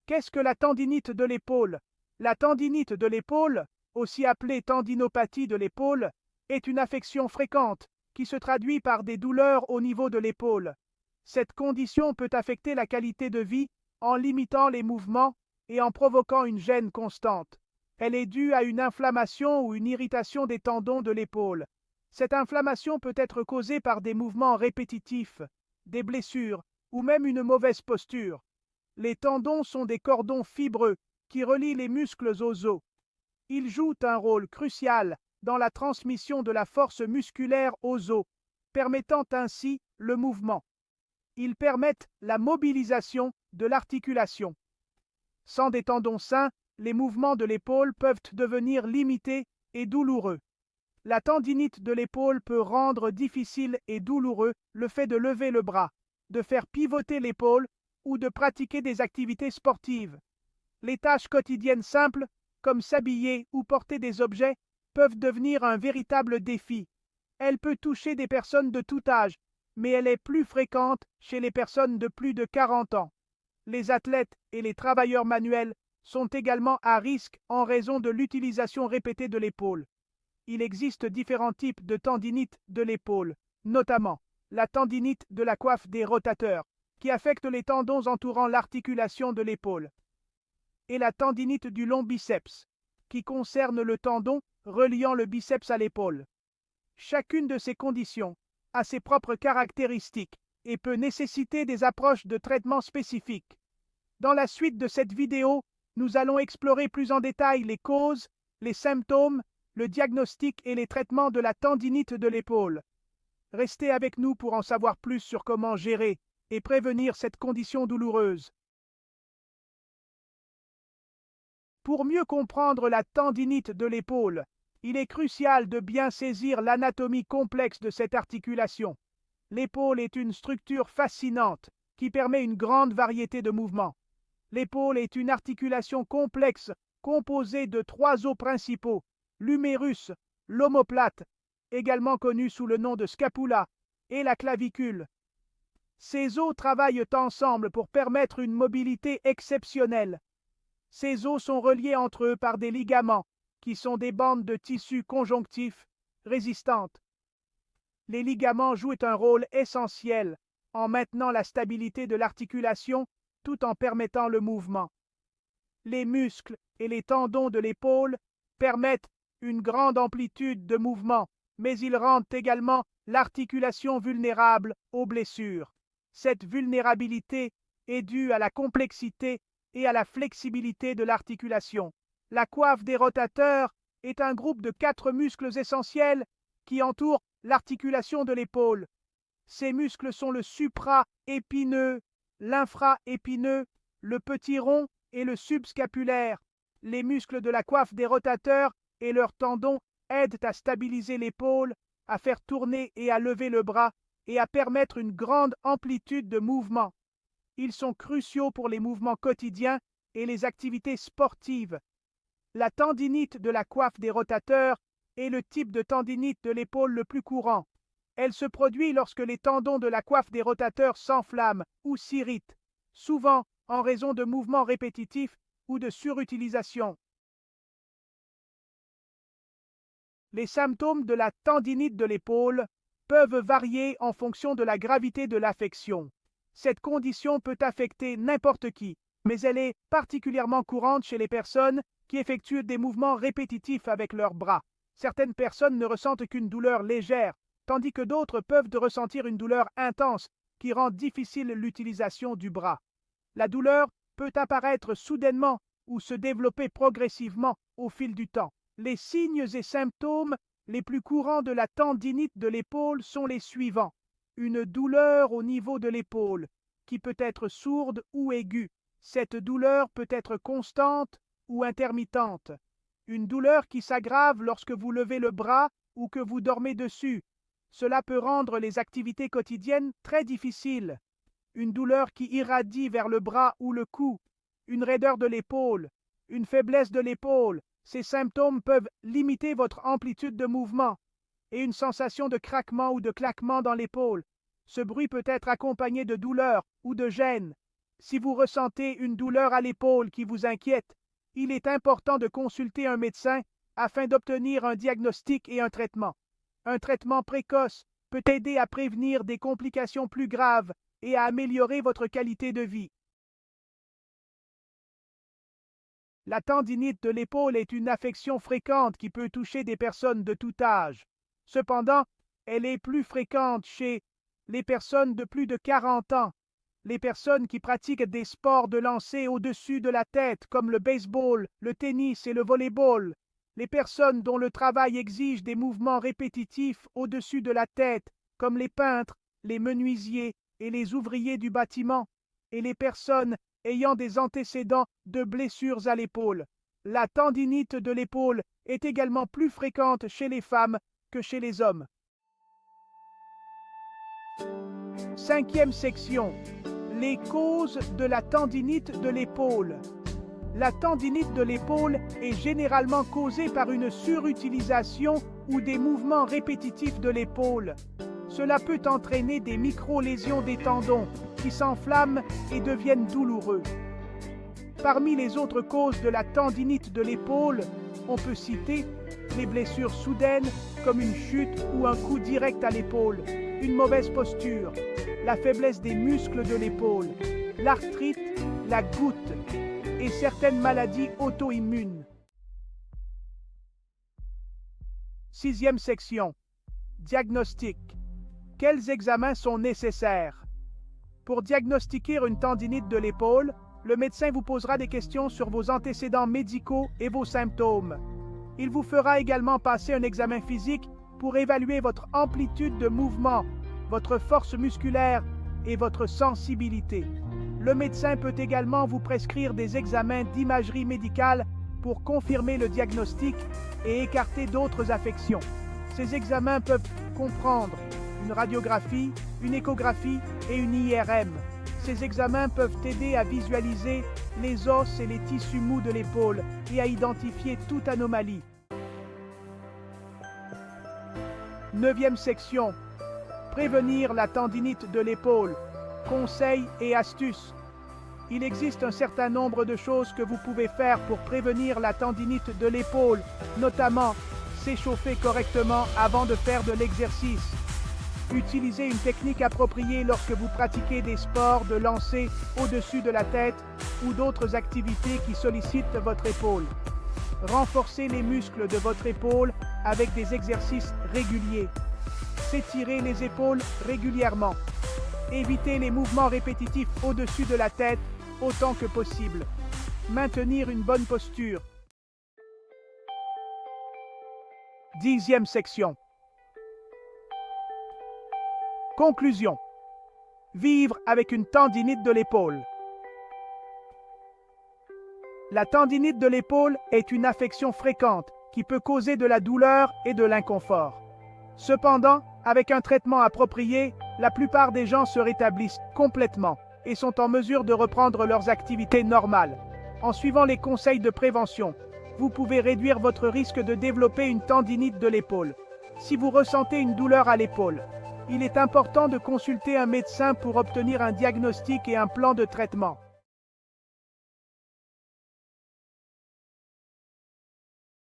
Qu'est-ce que la tendinite de l'épaule? La tendinite de l'épaule, aussi appelée tendinopathie de l'épaule, est une affection fréquente qui se traduit par des douleurs au niveau de l'épaule. Cette condition peut affecter la qualité de vie en limitant les mouvements et en provoquant une gêne constante. Elle est due à une inflammation ou une irritation des tendons de l'épaule. Cette inflammation peut être causée par des mouvements répétitifs, des blessures ou même une mauvaise posture. Les tendons sont des cordons fibreux qui relient les muscles aux os. Ils jouent un rôle crucial dans la transmission de la force musculaire aux os, permettant ainsi le mouvement. Ils permettent la mobilisation de l'articulation. Sans des tendons sains, les mouvements de l'épaule peuvent devenir limités et douloureux. La tendinite de l'épaule peut rendre difficile et douloureux le fait de lever le bras, de faire pivoter l'épaule ou de pratiquer des activités sportives. Les tâches quotidiennes simples, comme s'habiller ou porter des objets, peuvent devenir un véritable défi. Elle peut toucher des personnes de tout âge, mais elle est plus fréquente chez les personnes de plus de 40 ans. Les athlètes et les travailleurs manuels sont également à risque en raison de l'utilisation répétée de l'épaule. Il existe différents types de tendinite de l'épaule, notamment la tendinite de la coiffe des rotateurs, qui affecte les tendons entourant l'articulation de l'épaule, et la tendinite du long biceps, qui concerne le tendon reliant le biceps à l'épaule. Chacune de ces conditions a ses propres caractéristiques et peut nécessiter des approches de traitement spécifiques. Dans la suite de cette vidéo, nous allons explorer plus en détail les causes, les symptômes, le diagnostic et les traitements de la tendinite de l'épaule. Restez avec nous pour en savoir plus sur comment gérer et prévenir cette condition douloureuse. Pour mieux comprendre la tendinite de l'épaule, il est crucial de bien saisir l'anatomie complexe de cette articulation. L'épaule est une structure fascinante qui permet une grande variété de mouvements. L'épaule est une articulation complexe composée de 3 os principaux, l'humérus, l'omoplate, également connu sous le nom de scapula, et la clavicule. Ces os travaillent ensemble pour permettre une mobilité exceptionnelle. Ces os sont reliés entre eux par des ligaments, qui sont des bandes de tissu conjonctif résistantes. Les ligaments jouent un rôle essentiel en maintenant la stabilité de l'articulation tout en permettant le mouvement. Les muscles et les tendons de l'épaule permettent une grande amplitude de mouvement, mais ils rendent également l'articulation vulnérable aux blessures. Cette vulnérabilité est due à la complexité et à la flexibilité de l'articulation. La coiffe des rotateurs est un groupe de 4 muscles essentiels qui entourent l'articulation de l'épaule. Ces muscles sont le supra-épineux, l'infra-épineux, le petit rond et le subscapulaire. Les muscles de la coiffe des rotateurs et leurs tendons aident à stabiliser l'épaule, à faire tourner et à lever le bras et à permettre une grande amplitude de mouvement. Ils sont cruciaux pour les mouvements quotidiens et les activités sportives. La tendinite de la coiffe des rotateurs est le type de tendinite de l'épaule le plus courant. Elle se produit lorsque les tendons de la coiffe des rotateurs s'enflamment ou s'irritent, souvent en raison de mouvements répétitifs ou de surutilisation. Les symptômes de la tendinite de l'épaule peuvent varier en fonction de la gravité de l'affection. Cette condition peut affecter n'importe qui, mais elle est particulièrement courante chez les personnes qui effectuent des mouvements répétitifs avec leurs bras. Certaines personnes ne ressentent qu'une douleur légère, tandis que d'autres peuvent ressentir une douleur intense qui rend difficile l'utilisation du bras. La douleur peut apparaître soudainement ou se développer progressivement au fil du temps. Les signes et symptômes les plus courants de la tendinite de l'épaule sont les suivants. Une douleur au niveau de l'épaule, qui peut être sourde ou aiguë. Cette douleur peut être constante ou intermittente. Une douleur qui s'aggrave lorsque vous levez le bras ou que vous dormez dessus. Cela peut rendre les activités quotidiennes très difficiles. Une douleur qui irradie vers le bras ou le cou. Une raideur de l'épaule. Une faiblesse de l'épaule. Ces symptômes peuvent limiter votre amplitude de mouvement. Et une sensation de craquement ou de claquement dans l'épaule. Ce bruit peut être accompagné de douleur ou de gêne. Si vous ressentez une douleur à l'épaule qui vous inquiète, il est important de consulter un médecin afin d'obtenir un diagnostic et un traitement. Un traitement précoce peut aider à prévenir des complications plus graves et à améliorer votre qualité de vie. La tendinite de l'épaule est une affection fréquente qui peut toucher des personnes de tout âge. Cependant, elle est plus fréquente chez les personnes de plus de 40 ans, les personnes qui pratiquent des sports de lancer au-dessus de la tête comme le baseball, le tennis et le volleyball, les personnes dont le travail exige des mouvements répétitifs au-dessus de la tête comme les peintres, les menuisiers et les ouvriers du bâtiment, et les personnes ayant des antécédents de blessures à l'épaule. La tendinite de l'épaule est également plus fréquente chez les femmes que chez les hommes. 5e section. Les causes de la tendinite de l'épaule. La tendinite de l'épaule est généralement causée par une surutilisation ou des mouvements répétitifs de l'épaule. Cela peut entraîner des micro-lésions des tendons qui s'enflamment et deviennent douloureux. Parmi les autres causes de la tendinite de l'épaule, on peut citer les blessures soudaines comme une chute ou un coup direct à l'épaule, une mauvaise posture, la faiblesse des muscles de l'épaule, l'arthrite, la goutte et certaines maladies auto-immunes. 6e section. Diagnostic. Quels examens sont nécessaires? Pour diagnostiquer une tendinite de l'épaule, le médecin vous posera des questions sur vos antécédents médicaux et vos symptômes. Il vous fera également passer un examen physique pour évaluer votre amplitude de mouvement, votre force musculaire et votre sensibilité. Le médecin peut également vous prescrire des examens d'imagerie médicale pour confirmer le diagnostic et écarter d'autres affections. Ces examens peuvent comprendre une radiographie, une échographie et une IRM. Ces examens peuvent aider à visualiser les os et les tissus mous de l'épaule et à identifier toute anomalie. 9e section. Prévenir la tendinite de l'épaule. Conseils et astuces. Il existe un certain nombre de choses que vous pouvez faire pour prévenir la tendinite de l'épaule, notamment s'échauffer correctement avant de faire de l'exercice. Utilisez une technique appropriée lorsque vous pratiquez des sports de lancer au-dessus de la tête ou d'autres activités qui sollicitent votre épaule. Renforcez les muscles de votre épaule avec des exercices réguliers. S'étirez les épaules régulièrement. Évitez les mouvements répétitifs au-dessus de la tête autant que possible. Maintenir une bonne posture. 10e section. Conclusion. Vivre avec une tendinite de l'épaule. La tendinite de l'épaule est une affection fréquente qui peut causer de la douleur et de l'inconfort. Cependant, avec un traitement approprié, la plupart des gens se rétablissent complètement et sont en mesure de reprendre leurs activités normales. En suivant les conseils de prévention, vous pouvez réduire votre risque de développer une tendinite de l'épaule. Si vous ressentez une douleur à l'épaule, il est important de consulter un médecin pour obtenir un diagnostic et un plan de traitement.